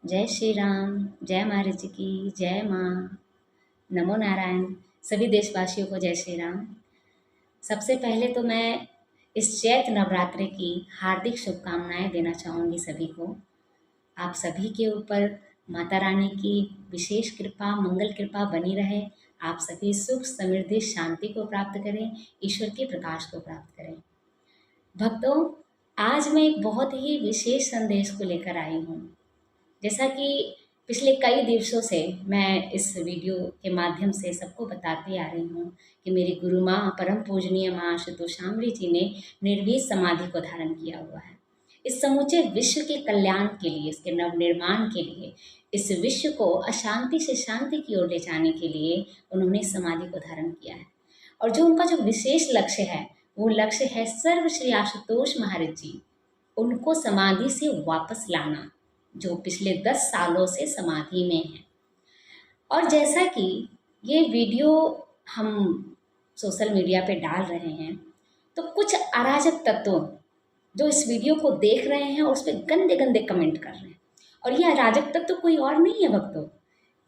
जय श्री राम। जय महाराज जी की जय माँ। नमो नारायण। सभी देशवासियों को जय श्री राम। सबसे पहले तो मैं इस चैत्र नवरात्रि की हार्दिक शुभकामनाएं देना चाहूँगी सभी को। आप सभी के ऊपर माता रानी की विशेष कृपा, मंगल कृपा बनी रहे। आप सभी सुख, समृद्धि, शांति को प्राप्त करें, ईश्वर के प्रकाश को प्राप्त करें। भक्तों, आज मैं एक बहुत ही विशेष संदेश को लेकर आई हूँ। जैसा कि पिछले कई दिवसों से मैं इस वीडियो के माध्यम से सबको बताती आ रही हूँ कि मेरी गुरु माँ, परम पूजनीय माँ आशुतोषामृत जी ने निर्वीज समाधि को धारण किया हुआ है। इस समूचे विश्व के कल्याण के लिए, इसके नवनिर्माण के लिए, इस विश्व को अशांति से शांति की ओर ले जाने के लिए उन्होंने समाधि को धारण किया है। और जो उनका जो विशेष लक्ष्य है, वो लक्ष्य है सर्व श्री आशुतोष महाराज जी, उनको समाधि से वापस लाना, जो पिछले 10 सालों से समाधि में है। और जैसा कि ये वीडियो हम सोशल मीडिया पे डाल रहे हैं, तो कुछ अराजक तत्व जो इस वीडियो को देख रहे हैं और उस पर गंदे गंदे कमेंट कर रहे हैं। और ये अराजक तत्व कोई और नहीं है भक्तों,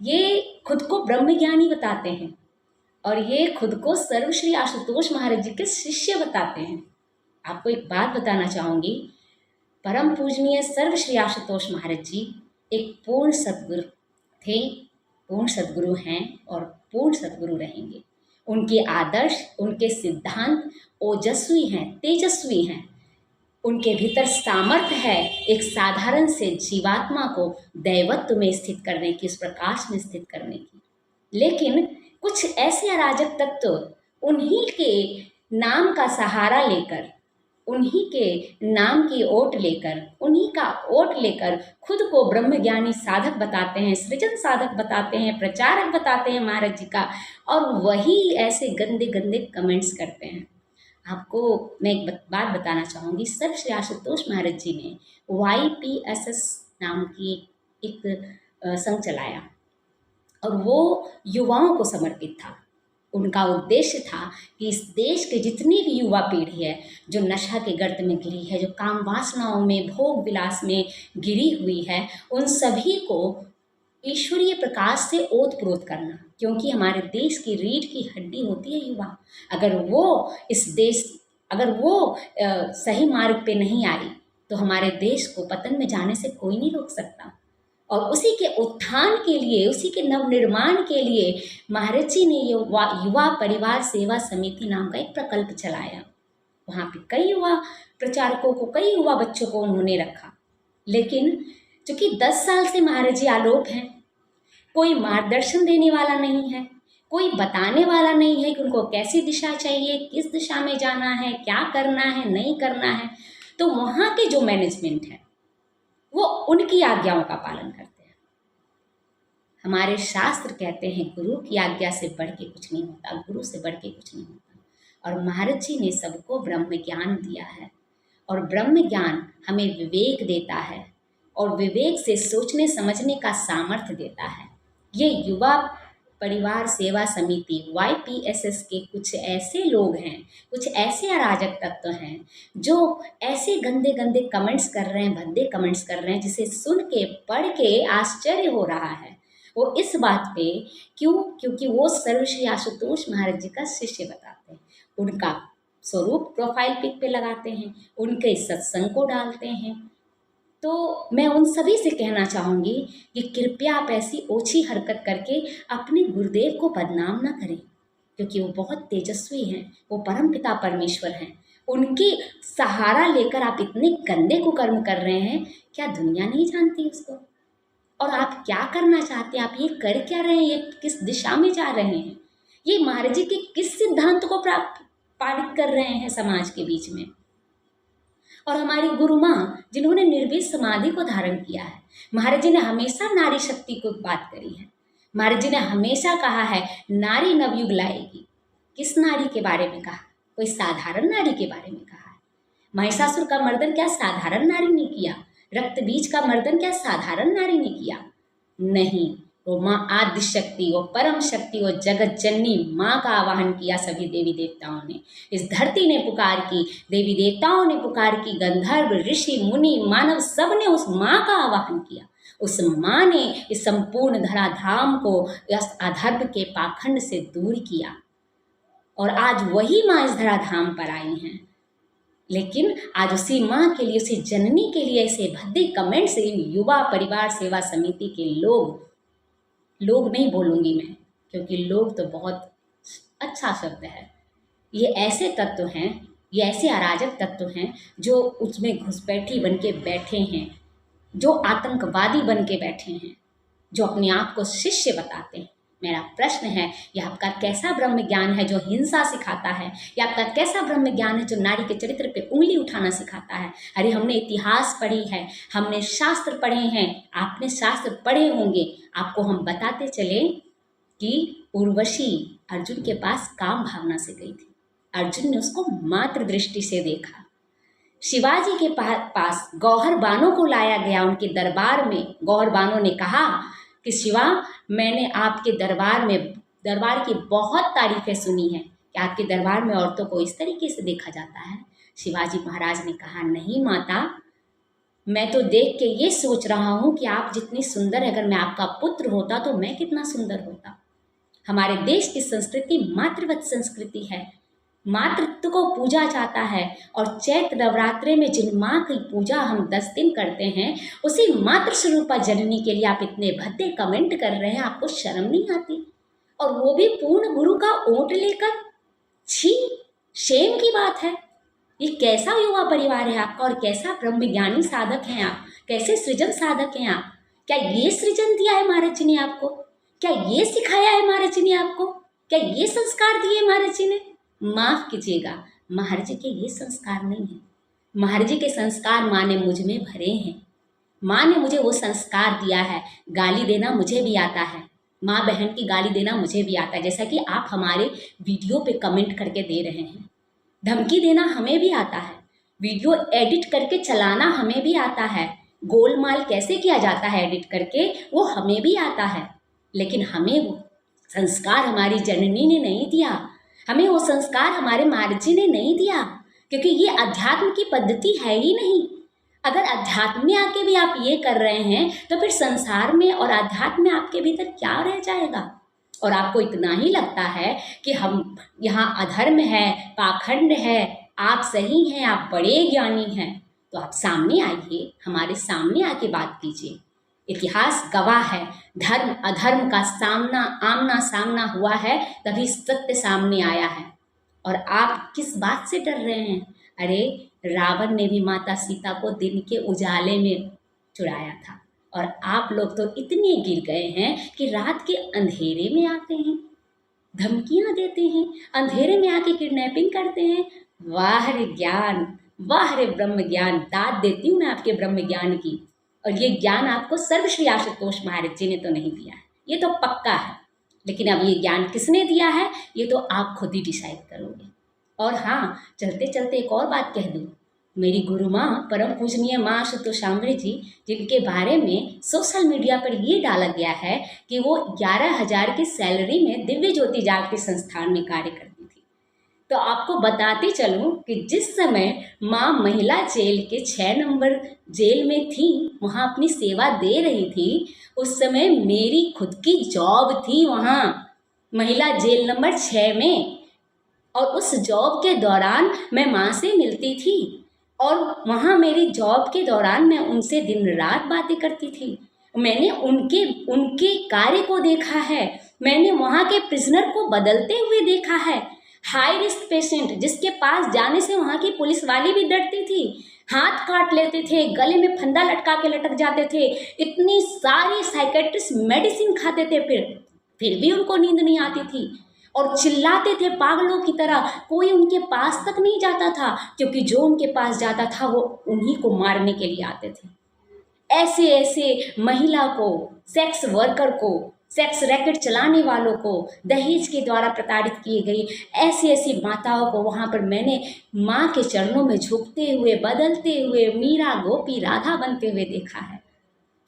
ये खुद को ब्रह्मज्ञानी बताते हैं और ये खुद को सर्व श्री आशुतोष महाराज जी के शिष्य बताते हैं। आपको एक बात बताना चाहूँगी, परम पूजनीय सर्व श्री आशुतोष महाराज जी एक पूर्ण सद्गुरु थे, पूर्ण सद्गुरु हैं और पूर्ण सद्गुरु रहेंगे। उनके आदर्श, उनके सिद्धांत ओजस्वी हैं, तेजस्वी हैं। उनके भीतर सामर्थ्य है एक साधारण से जीवात्मा को दैवत्व में स्थित करने की, उस प्रकाश में स्थित करने की। लेकिन कुछ ऐसे अराजक तत्व उन्हीं के नाम का सहारा लेकर, उन्हीं के नाम की ओट लेकर, उन्हीं का ओट लेकर खुद को ब्रह्मज्ञानी साधक बताते हैं, सृजन साधक बताते हैं, प्रचारक बताते हैं महाराज जी का, और वही ऐसे गंदे गंदे कमेंट्स करते हैं। आपको मैं एक बात बताना चाहूँगी, सर्व श्री आशुतोष महाराज जी ने YPSS नाम की एक संघ चलाया और वो युवाओं को समर्पित था। उनका उद्देश्य था कि इस देश के जितनी भी युवा पीढ़ी है जो नशा के गर्त में गिरी है, जो काम वासनाओं में, भोग विलास में गिरी हुई है, उन सभी को ईश्वरीय प्रकाश से ओतप्रोत करना। क्योंकि हमारे देश की रीढ़ की हड्डी होती है युवा। अगर वो सही मार्ग पे नहीं आई तो हमारे देश को पतन में जाने से कोई नहीं रोक सकता। और उसी के उत्थान के लिए, उसी के नवनिर्माण के लिए महाराज जी ने ये युवा परिवार सेवा समिति नाम का एक प्रकल्प चलाया। वहाँ पे कई युवा प्रचारकों को, कई युवा बच्चों को उन्होंने रखा। लेकिन चूंकि 10 साल से महाराज जी आलोप हैं, कोई मार्गदर्शन देने वाला नहीं है, कोई बताने वाला नहीं है कि उनको कैसी दिशा चाहिए, किस दिशा में जाना है, क्या करना है, नहीं करना है। तो वहाँ के जो मैनेजमेंट है वो उनकी आज्ञाओं का पालन करते हैं। हमारे शास्त्र कहते हैं गुरु की आज्ञा से बढ़ के कुछ नहीं होता, गुरु से बढ़ के कुछ नहीं होता। और महाराज जी ने सबको ब्रह्म ज्ञान दिया है और ब्रह्म ज्ञान हमें विवेक देता है और विवेक से सोचने समझने का सामर्थ्य देता है। ये युवा परिवार सेवा समिति YPSS के कुछ ऐसे लोग हैं, कुछ ऐसे अराजक तत्व हैं जो ऐसे गंदे गंदे कमेंट्स कर रहे हैं, भद्दे कमेंट्स कर रहे हैं, जिसे सुन के, पढ़ के आश्चर्य हो रहा है। वो इस बात पे क्योंकि वो सर्व श्री आशुतोष महाराज जी का शिष्य बताते हैं, उनका स्वरूप प्रोफाइल पिक पे लगाते हैं, उनके सत्संग को डालते हैं। तो मैं उन सभी से कहना चाहूँगी कि कृपया आप ऐसी ओछी हरकत करके अपने गुरुदेव को बदनाम ना करें, क्योंकि वो बहुत तेजस्वी हैं, वो परमपिता परमेश्वर हैं। उनके सहारा लेकर आप इतने गंदे कुकर्म कर रहे हैं, क्या दुनिया नहीं जानती उसको? और आप क्या करना चाहते हैं? आप ये कर क्या रहे हैं? ये किस दिशा में जा रहे हैं? ये महाराज जी के किस सिद्धांत को पारित कर रहे हैं समाज के बीच में? और हमारी गुरु माँ जिन्होंने निर्वीज समाधि को धारण किया है, महाराज जी ने हमेशा नारी शक्ति को बात करी है। महाराज जी ने हमेशा कहा है नारी नवयुग लाएगी। किस नारी के बारे में कहा? कोई साधारण नारी के बारे में कहा है। महिषासुर का मर्दन क्या साधारण नारी ने किया? रक्त बीज का मर्दन क्या साधारण नारी ने किया? नहीं, वो माँ आदि शक्ति, वो परम शक्ति, वो जगत जननी माँ का आवाहन किया सभी देवी देवताओं ने। इस धरती ने पुकार की, देवी देवताओं ने पुकार की, गंधर्व, ऋषि, मुनि, मानव सब ने उस माँ का आवाहन किया। उस माँ ने इस संपूर्ण धराधाम को इस अधर्म के पाखंड से दूर किया और आज वही माँ इस धराधाम पर आई हैं। लेकिन आज उसी माँ के लिए, उसी जननी के लिए ऐसे भद्दे कमेंट्स इन युवा परिवार सेवा समिति के लोग नहीं बोलूँगी मैं, क्योंकि लोग तो बहुत अच्छा शब्द है। ये ऐसे तत्व हैं, ये ऐसे अराजक तत्व हैं जो उसमें घुसपैठी बन के बैठे हैं, जो आतंकवादी बन के बैठे हैं, जो अपने आप को शिष्य बताते हैं। मेरा प्रश्न है, यह आपका कैसा ब्रह्म ज्ञान है जो हिंसा सिखाता है? या आपका कैसा ब्रह्म ज्ञान है जो नारी के चरित्र पे उंगली उठाना सिखाता है? अरे हमने इतिहास पढ़ी है, हमने शास्त्र पढ़े हैं, आपने शास्त्र पढ़े होंगे। आपको हम बताते चले कि उर्वशी अर्जुन के पास काम भावना से गई थी। अर्जुन ने उसको मात्र दृष्टि से देखा। शिवाजी के पास गौहर बानो को लाया गया उनके दरबार में। गौहर बानो ने कहा कि शिवा, मैंने आपके दरबार की बहुत तारीफें सुनी है कि आपके दरबार में औरतों को इस तरीके से देखा जाता है। शिवाजी महाराज ने कहा, नहीं माता, मैं तो देख के ये सोच रहा हूँ कि आप जितनी सुंदर है, अगर मैं आपका पुत्र होता तो मैं कितना सुंदर होता। हमारे देश की संस्कृति मातृवत संस्कृति है, मातृत्व को पूजा जाता है। और चैत्र नवरात्रे में जिन माँ की पूजा हम 10 दिन करते हैं, उसी मातृ स्वरूपा जननी के लिए आप इतने भद्दे कमेंट कर रहे हैं। आपको शर्म नहीं आती? और वो भी पूर्ण गुरु का ओट लेकर। छी, शेम की बात है। ये कैसा युवा परिवार है आपका और कैसा ब्रह्मज्ञानी साधक हैं आप, कैसे सृजन साधक हैं आप? क्या ये सृजन दिया है महाराज जी ने आपको? क्या ये सिखाया है महाराज जी ने आपको? क्या ये संस्कार दिए महाराज जी ने? माफ कीजिएगा, महाराज जी के ये संस्कार नहीं है। महाराज जी के संस्कार माँ ने मुझ में भरे हैं। माँ ने मुझे वो संस्कार दिया है। गाली देना मुझे भी आता है, माँ बहन की गाली देना मुझे भी आता है, जैसा कि आप हमारे वीडियो पे कमेंट करके दे रहे हैं। धमकी देना हमें भी आता है, वीडियो एडिट करके चलाना हमें भी आता है, गोलमाल कैसे किया जाता है एडिट करके वो हमें भी आता है। लेकिन हमें वो संस्कार हमारी जननी ने नहीं दिया, हमें वो संस्कार हमारे महाराज जी ने नहीं दिया, क्योंकि ये अध्यात्म की पद्धति है ही नहीं। अगर अध्यात्म में आके भी आप ये कर रहे हैं तो फिर संसार में और अध्यात्म में आपके भीतर क्या रह जाएगा? और आपको इतना ही लगता है कि हम यहाँ अधर्म है, पाखंड है, आप सही हैं, आप बड़े ज्ञानी हैं, तो आप सामने आइए, हमारे सामने आके बात कीजिए। इतिहास गवाह है, धर्म अधर्म का आमना सामना हुआ है, तभी सत्य सामने आया है। और आप किस बात से डर रहे हैं? अरे रावण ने भी माता सीता को दिन के उजाले में चुराया था, और आप लोग तो इतने गिर गए हैं कि रात के अंधेरे में आते हैं, धमकियां देते हैं, अंधेरे में आके किडनैपिंग करते हैं। वाह रे ज्ञान, वाह रे ब्रह्म ज्ञान, दाद देती हूँ मैं आपके ब्रह्म ज्ञान की। और ये ज्ञान आपको सर्वश्री आशुतोष महाराज जी ने तो नहीं दिया है, ये तो पक्का है। लेकिन अब ये ज्ञान किसने दिया है ये तो आप खुद ही डिसाइड करोगे। और हाँ, चलते चलते एक और बात कह दूँ, मेरी गुरु माँ परम पूजनीय माँ आशुतोषामृत जी, जिनके बारे में सोशल मीडिया पर ये डाला गया है कि वो 11,000 की सैलरी में दिव्य ज्योति जागृति संस्थान में कार्य करती थी, तो आपको बताते चलूँ कि जिस समय माँ महिला जेल के 6 नंबर जेल में थी, वहाँ अपनी सेवा दे रही थी, उस समय मेरी खुद की जॉब थी वहाँ महिला जेल नंबर 6 में। और उस जॉब के दौरान मैं माँ से मिलती थी, और वहाँ मेरी जॉब के दौरान मैं उनसे दिन रात बातें करती थी। मैंने उनके कार्य को देखा है, मैंने वहाँ के प्रिजनर को बदलते हुए देखा है। हाई रिस्क पेशेंट जिसके पास जाने से वहाँ की पुलिस वाली भी डरती थी, हाथ काट लेते थे, गले में फंदा लटका के लटक जाते थे, इतनी सारी साइकेट्रिस्ट मेडिसिन खाते थे, फिर भी उनको नींद नहीं आती थी, और चिल्लाते थे पागलों की तरह। कोई उनके पास तक नहीं जाता था, क्योंकि जो उनके पास जाता था वो उन्हीं को मारने के लिए आते थे। ऐसे ऐसे महिला को, सेक्स वर्कर को, सेक्स रैकेट चलाने वालों को, दहेज के द्वारा प्रताड़ित की गई ऐसी ऐसी माताओं को वहाँ पर मैंने माँ के चरणों में झुकते हुए, बदलते हुए, मीरा गोपी राधा बनते हुए देखा है।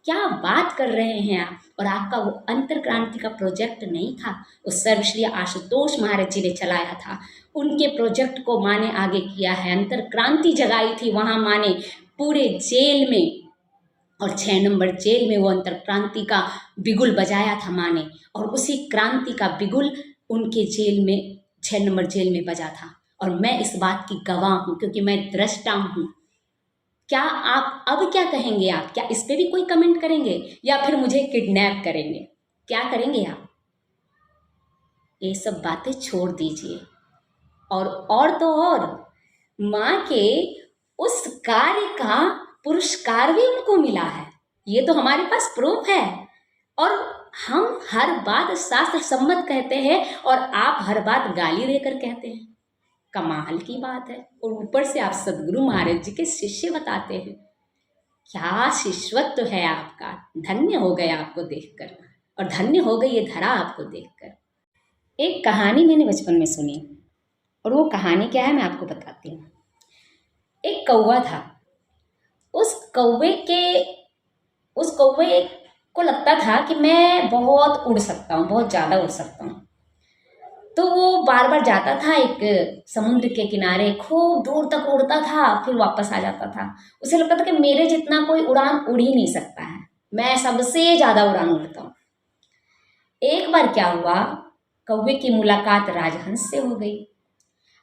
क्या बात कर रहे हैं आप? और आपका वो अंतर क्रांति का प्रोजेक्ट नहीं था, उस सर्वश्री आशुतोष महाराज जी ने चलाया था। उनके प्रोजेक्ट को माँ ने आगे किया है, अंतर क्रांति जगाई थी वहाँ माँ ने पूरे जेल में। और 6 नंबर जेल में वो अंतर्क्रांति का बिगुल बजाया था माँ ने, और उसी क्रांति का बिगुल उनके जेल में 6 नंबर जेल में बजा था। और मैं इस बात की गवाह हूँ क्योंकि मैं दृष्टा हूँ। क्या आप अब क्या कहेंगे? आप क्या इस पे भी कोई कमेंट करेंगे या फिर मुझे किडनैप करेंगे? क्या करेंगे आप? ये सब बातें छोड़ दीजिए। और तो और माँ के उस कार्य का पुरस्कार भी उनको मिला है, ये तो हमारे पास प्रूफ है। और हम हर बात शास्त्र सम्मत कहते हैं और आप हर बात गाली देकर कहते हैं। कमाल की बात है। और ऊपर से आप सदगुरु महाराज जी के शिष्य बताते हैं। क्या शिष्यत्व है आपका। धन्य हो गए आपको देखकर, और धन्य हो गई ये धरा आपको देखकर। एक कहानी मैंने बचपन में सुनी, और वो कहानी क्या है मैं आपको बताती हूँ। एक कौवा था। उस कौवे को लगता था कि मैं बहुत उड़ सकता हूँ, बहुत ज़्यादा उड़ सकता हूँ। तो वो बार बार जाता था एक समुद्र के किनारे, खूब दूर तक उड़ता था, फिर वापस आ जाता था। उसे लगता था कि मेरे जितना कोई उड़ान उड़ ही नहीं सकता है, मैं सबसे ज़्यादा उड़ान उड़ता हूँ। एक बार क्या हुआ, कौवे की मुलाकात राजहंस से हो गई।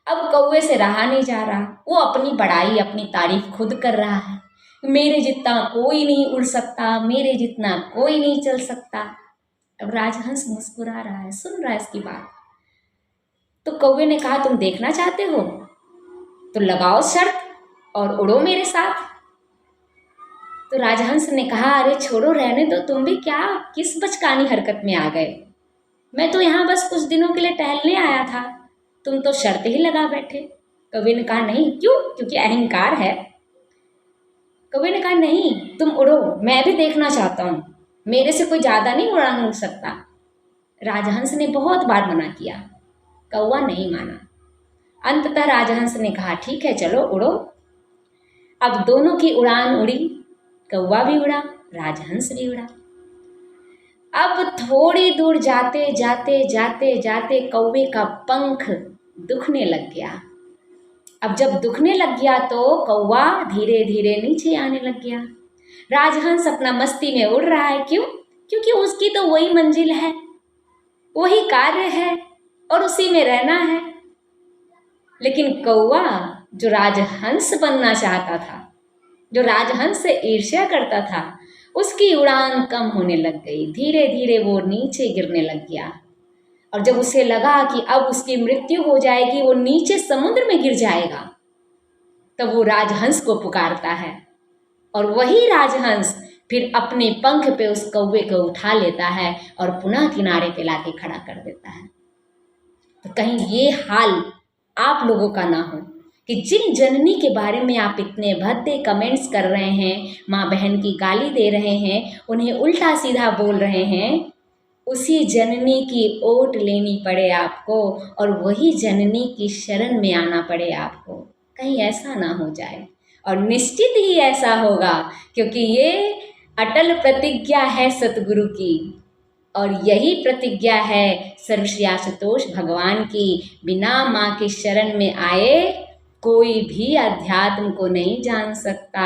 अब कौवे से रहा नहीं जा रहा, वो अपनी बड़ाई अपनी तारीफ खुद कर रहा है। मेरे जितना कोई नहीं उड़ सकता, मेरे जितना कोई नहीं चल सकता। अब राजहंस मुस्कुरा रहा है, सुन रहा है इसकी बात। तो कौवे ने कहा, तुम देखना चाहते हो तो लगाओ शर्त और उड़ो मेरे साथ। तो राजहंस ने कहा, अरे छोड़ो, रहने दो, तुम भी क्या किस बचकानी हरकत में आ गए। मैं तो यहाँ बस कुछ दिनों के लिए टहलने आया था, तुम तो शर्त ही लगा बैठे। कौवे ने कहा, नहीं। क्यों? क्योंकि अहंकार है। कौवे ने कहा, नहीं, तुम उड़ो, मैं भी देखना चाहता हूँ, मेरे से कोई ज़्यादा नहीं उड़ान उड़ सकता। राजहंस ने बहुत बार मना किया, कौवा नहीं माना। अंततः राजहंस ने कहा, ठीक है, चलो उड़ो। अब दोनों की उड़ान उड़ी, कौवा भी उड़ा, राजहंस भी उड़ा। अब थोड़ी दूर जाते जाते जाते जाते कौवे का पंख दुखने लग गया। अब जब दुखने लग गया तो कौवा धीरे धीरे नीचे आने लग गया। राजहंस अपना मस्ती में उड़ रहा है। क्यों? क्योंकि उसकी तो वही मंजिल है, वही कार्य है और उसी में रहना है। लेकिन कौवा जो राजहंस बनना चाहता था, जो राजहंस से ईर्ष्या करता था, उसकी उड़ान कम होने लग गई। धीरे धीरे वो नीचे गिरने लग गया। और जब उसे लगा कि अब उसकी मृत्यु हो जाएगी, वो नीचे समुद्र में गिर जाएगा, तब वो राजहंस को पुकारता है। और वही राजहंस फिर अपने पंख पे उस कौवे को उठा लेता है और पुनः किनारे पे लाके खड़ा कर देता है। तो कहीं ये हाल आप लोगों का ना हो कि जिन जननी के बारे में आप इतने भद्दे कमेंट्स कर रहे हैं, माँ बहन की गाली दे रहे हैं, उन्हें उल्टा सीधा बोल रहे हैं, उसी जननी की ओट लेनी पड़े आपको और वही जननी की शरण में आना पड़े आपको। कहीं ऐसा ना हो जाए, और निश्चित ही ऐसा होगा, क्योंकि ये अटल प्रतिज्ञा है सतगुरु की, और यही प्रतिज्ञा है सर्वश्री आशुतोष भगवान की। बिना माँ की शरण में आए कोई भी अध्यात्म को नहीं जान सकता,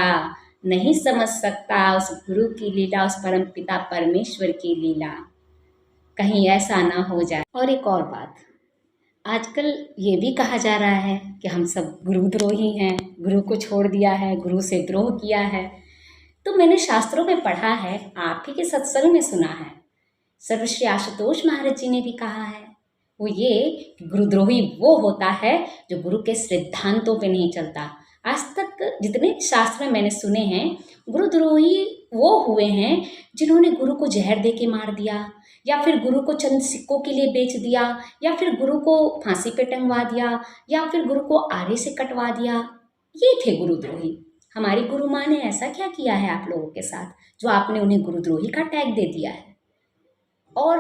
नहीं समझ सकता उस गुरु की लीला, उस परम पिता परमेश्वर की लीला। कहीं ऐसा ना हो जाए। और एक और बात, आजकल ये भी कहा जा रहा है कि हम सब गुरुद्रोही हैं, गुरु को छोड़ दिया है, गुरु से द्रोह किया है। तो मैंने शास्त्रों में पढ़ा है, आप ही के सत्संग में सुना है, सर्वश्री आशुतोष महाराज जी ने भी कहा है, वो ये कि गुरुद्रोही वो होता है जो गुरु के सिद्धांतों पे नहीं चलता। आज तक जितने शास्त्र मैंने सुने हैं, गुरुद्रोही वो हुए हैं जिन्होंने गुरु को जहर दे के मार दिया, या फिर गुरु को चंद सिक्कों के लिए बेच दिया, या फिर गुरु को फांसी पे टंगवा दिया, या फिर गुरु को आरे से कटवा दिया। ये थे गुरुद्रोही। हमारी गुरु माँ ने ऐसा क्या किया है आप लोगों के साथ जो आपने उन्हें गुरुद्रोही का टैग दे दिया है? और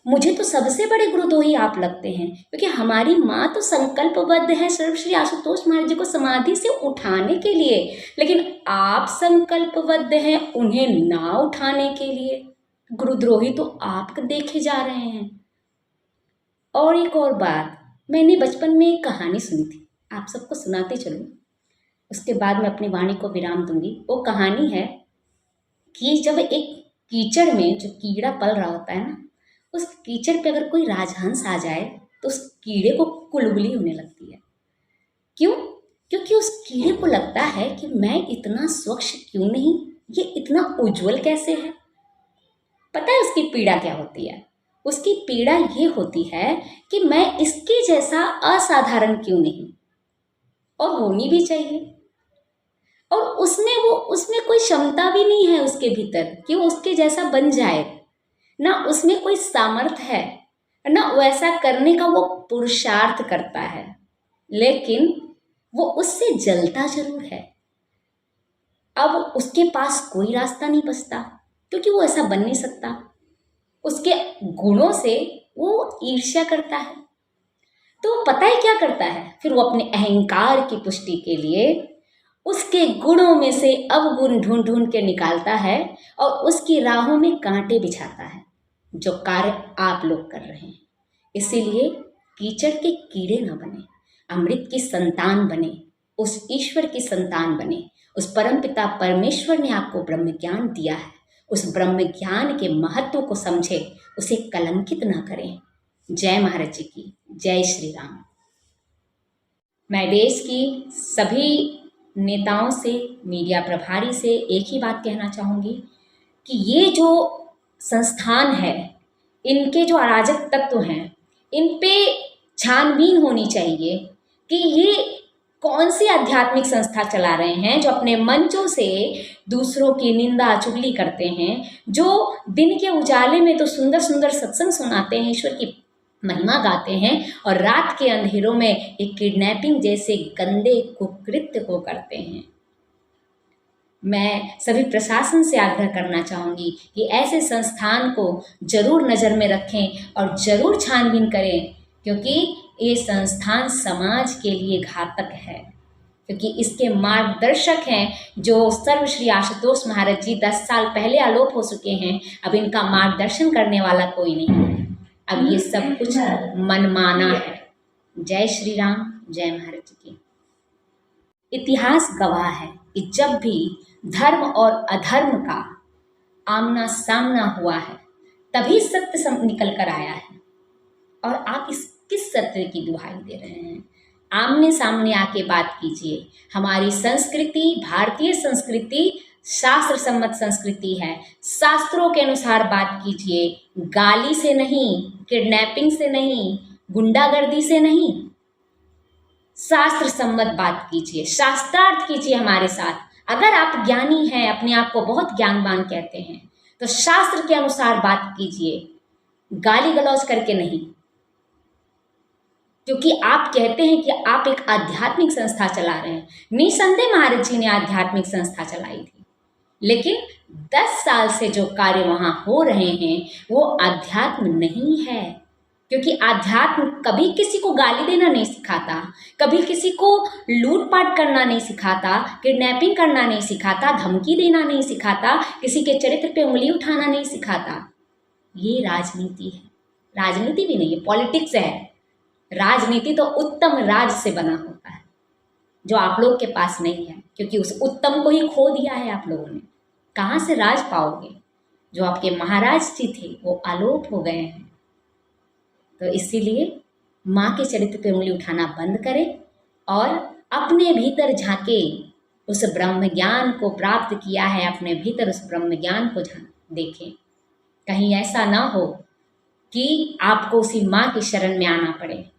मुझे तो सबसे बड़े गुरुद्रोही आप लगते हैं, क्योंकि हमारी माँ तो संकल्पबद्ध है सर्वश्री आशुतोष महाराज जी को समाधि से उठाने के लिए, लेकिन आप संकल्पबद्ध हैं उन्हें ना उठाने के लिए। गुरुद्रोही तो आप देखे जा रहे हैं। और एक और बात, मैंने बचपन में एक कहानी सुनी थी, आप सबको सुनाते चलूं, उसके बाद मैं अपनी वाणी को विराम दूंगी। वो कहानी है कि जब एक कीचड़ में जो कीड़ा पल रहा होता है ना, उस कीचड़ पे अगर कोई राजहंस आ जाए तो उस कीड़े को कुलबुली होने लगती है। क्यों? क्योंकि उस कीड़े को लगता है कि मैं इतना स्वच्छ क्यों नहीं, ये इतना उज्जवल कैसे है। पता है उसकी पीड़ा क्या होती है? उसकी पीड़ा ये होती है कि मैं इसके जैसा असाधारण क्यों नहीं, और होनी भी चाहिए। और उसमें कोई क्षमता भी नहीं है उसके भीतर कि वो उसके जैसा बन जाए, ना उसमें कोई सामर्थ्य है, ना वैसा करने का वो पुरुषार्थ करता है, लेकिन वो उससे जलता जरूर है। अब उसके पास कोई रास्ता नहीं बचता, क्योंकि वो ऐसा बन नहीं सकता। उसके गुणों से वो ईर्ष्या करता है। तो वो पता है क्या करता है? फिर वो अपने अहंकार की पुष्टि के लिए उसके गुणों में से अवगुण ढूंढ ढूंढ के निकालता है और उसकी राहों में कांटे बिछाता है, जो कार्य आप लोग कर रहे हैं। इसीलिए कीचड़ के कीड़े ना बने, अमृत की संतान बने, उस ईश्वर की संतान बने। उस परमपिता परमेश्वर ने आपको ब्रह्म ज्ञान दिया है, उस ब्रह्म ज्ञान के महत्व को समझे, उसे कलंकित ना करें। जय महाराज जी की जय श्री राम। मैं देश की सभी नेताओं से, मीडिया प्रभारी से एक ही बात कहना चाहूँगी कि ये जो संस्थान है, इनके जो अराजक तत्व हैं, इन पे छानबीन होनी चाहिए कि ये कौन सी आध्यात्मिक संस्था चला रहे हैं, जो अपने मंचों से दूसरों की निंदा चुगली करते हैं, जो दिन के उजाले में तो सुंदर सुंदर सत्संग सुनाते हैं, ईश्वर की महिमा गाते हैं, और रात के अंधेरों में एक किडनैपिंग जैसे गंदे कुकृत्य को करते हैं। मैं सभी प्रशासन से आग्रह करना चाहूँगी कि ऐसे संस्थान को जरूर नज़र में रखें और जरूर छानबीन करें, क्योंकि ये संस्थान समाज के लिए घातक है। क्योंकि इसके मार्गदर्शक हैं जो सर्वश्री आशुतोष महाराज जी 10 साल पहले आलोप हो चुके हैं। अब इनका मार्गदर्शन करने वाला कोई नहीं है, अब ये सब कुछ मनमाना है। जय श्री राम, जय महाराज जी की। इतिहास गवाह है कि जब भी धर्म और अधर्म का आमना सामना हुआ है, तभी सत्य निकल कर आया है। और आप इस किस सत्य की दुहाई दे रहे हैं? आमने सामने आके बात कीजिए। हमारी संस्कृति, भारतीय संस्कृति शास्त्र सम्मत संस्कृति है। शास्त्रों के अनुसार बात कीजिए, गाली से नहीं, किडनैपिंग से नहीं, गुंडागर्दी से नहीं। शास्त्र सम्मत बात कीजिए, शास्त्रार्थ कीजिए हमारे साथ। अगर आप ज्ञानी हैं, अपने आप को बहुत ज्ञानवान कहते हैं, तो शास्त्र के अनुसार बात कीजिए, गाली गलौज करके नहीं। क्योंकि आप कहते हैं कि आप एक आध्यात्मिक संस्था चला रहे हैं। निसंदेह महाराज जी ने आध्यात्मिक संस्था चलाई थी, लेकिन 10 साल से जो कार्य वहां हो रहे हैं वो आध्यात्म नहीं है। क्योंकि आध्यात्म कभी किसी को गाली देना नहीं सिखाता, कभी किसी को लूटपाट करना नहीं सिखाता, किडनैपिंग करना नहीं सिखाता, धमकी देना नहीं सिखाता, किसी के चरित्र पे उंगली उठाना नहीं सिखाता। ये राजनीति है, राजनीति भी नहीं है, पॉलिटिक्स है। राजनीति तो उत्तम राज से बना होता है, जो आप लोग के पास नहीं है, क्योंकि उस उत्तम को ही खो दिया है आप लोगों ने। कहाँ से राज पाओगे? जो आपके महाराज जी थे वो आलोप हो गए हैं। तो इसीलिए माँ के चरित्र पे उंगली उठाना बंद करें और अपने भीतर झांके। उस ब्रह्म ज्ञान को प्राप्त किया है, अपने भीतर उस ब्रह्म ज्ञान को देखें। कहीं ऐसा ना हो कि आपको उसी माँ की शरण में आना पड़े।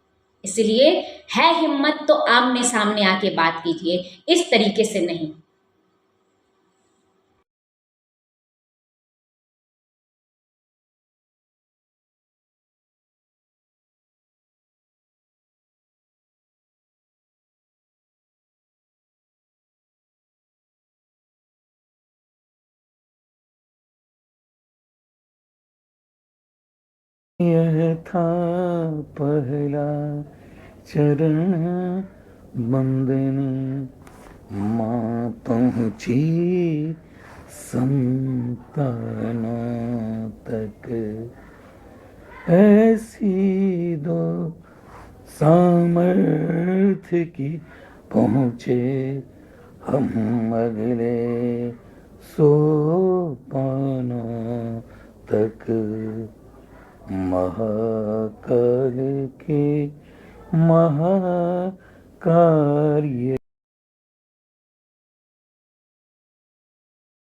इसलिए है हिम्मत तो आमने सामने आके बात कीजिए, इस तरीके से नहीं। यह था पहला चरण बंदनी, माँ पहुँची संताना तक। ऐसी दो सामर्थ्य की पहुँचे हम अगले सोपानों तक महाकाल के महाकार्य